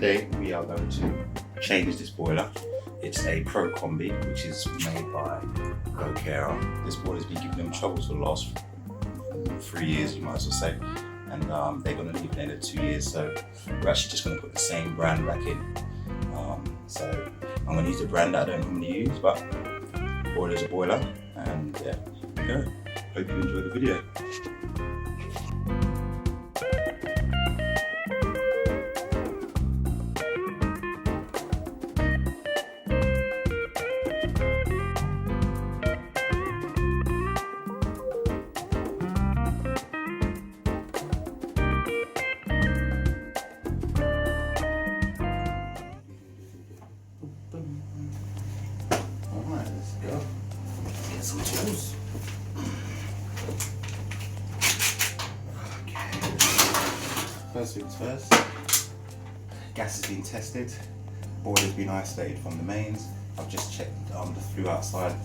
today we are going to change this boiler. It's a Pro Combi, which is made by Vokera. This boiler's been giving them trouble for the last 3 years, you might as well say, and they're going to leave it in 2 years, so we're actually just going to put the same brand back in. So I'm going to use a brand that I don't normally use, but boiler's a boiler, and yeah, here we go. Hope you enjoy the video. Alright, let's go. Let's get some tools. Okay. First things first. Gas has been tested. Boiler's been isolated from the mains. I've just checked the flue outside.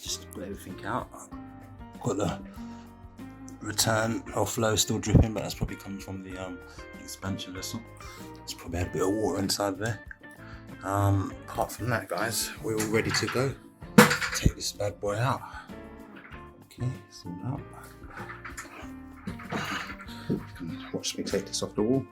Just put everything out. Got the return or flow still dripping, but that's probably coming from the expansion vessel. It's probably had a bit of water inside there. Apart from that, guys, we're all ready to go. Take this bad boy out. Okay, it's all out. Watch me take this off the wall.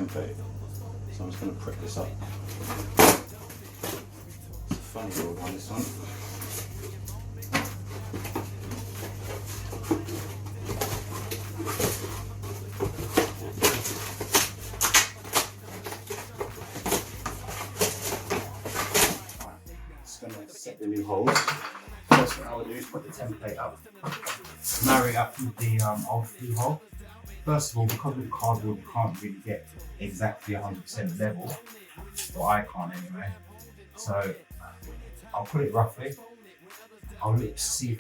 template. So I'm just going to prick this up. It's a funny little one, this one. Just going to set the new holes. First thing I will do is put the template up, marry it up with the old through hole. First of all, because with the cardboard you can't really get exactly 100% level, or I can't anyway. So I'll put it roughly. I'll look to see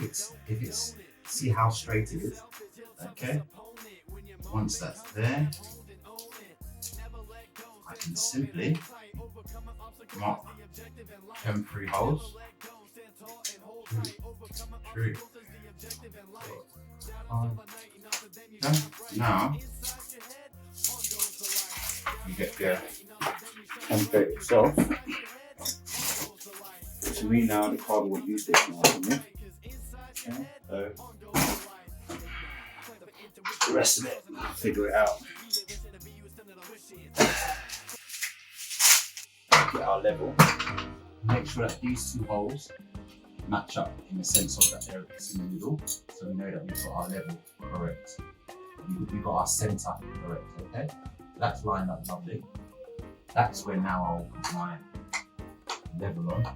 see how straight it is. Okay. Once that's there, I can simply mark temporary holes. 2, 3, 4, 5. Okay. Now you get the template itself. To me now the cardboard used this now, isn't it? Okay. So the rest of it, figure it out. Get our level. Make sure that these two holes match up in the sense of that they're in the middle, so we know that we've got our level correct. We've got our centre correct, okay? That's lined up lovely. That's where now I'll put my level on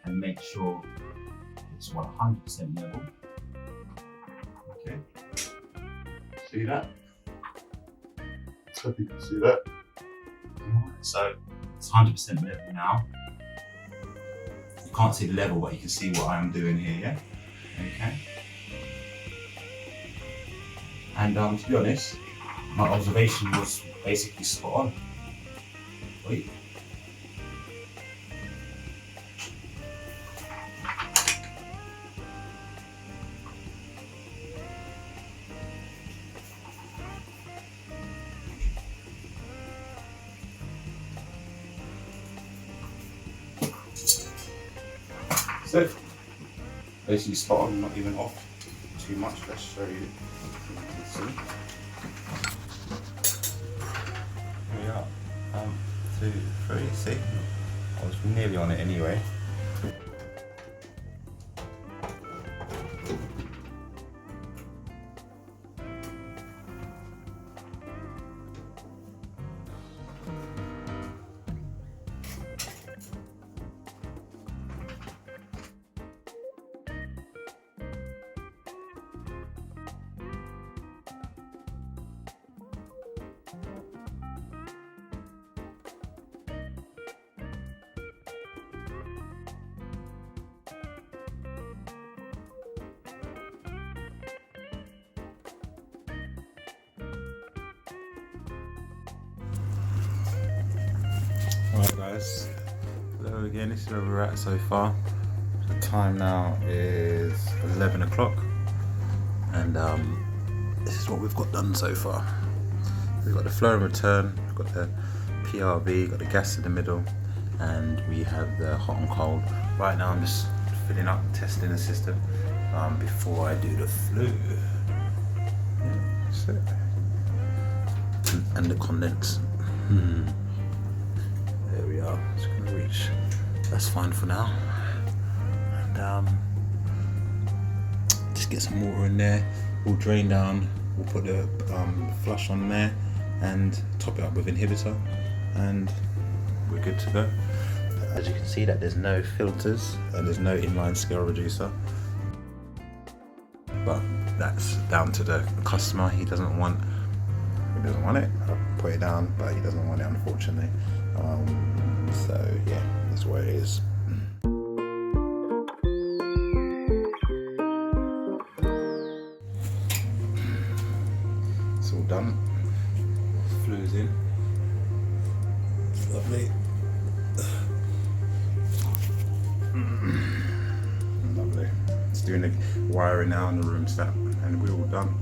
and make sure it's 100% level. Okay, see that? Hope you can see that. So it's 100% level now. You can't see the level, but you can see what I'm doing here, yeah? Okay. And to be honest, my observation was basically spot on. Wait. So, basically spot on, not even off too much. Let's show you. See. Here we are. 1, 2, 3. See, I was nearly on it anyway. Alright guys, hello again, this is where we're at so far. The time now is 11 o'clock and this is what we've got done so far. We've got the flow and return, we've got the PRV, got the gas in the middle, and we have the hot and cold. Right now I'm just filling up, testing the system before I do the flue. Yeah, that's it. And the condense. There we are, it's going to reach, that's fine for now. And just get some water in there, we'll drain down, we'll put the flush on there and top it up with inhibitor and we're good to go. As you can see that there's no filters and there's no inline scale reducer. But that's down to the customer, he doesn't want it. I'll put it down, but he doesn't want it unfortunately. So yeah, that's where it is. It's all done. Flue's in. Lovely. Lovely. It's doing the wiring now in the room set, and we're all done.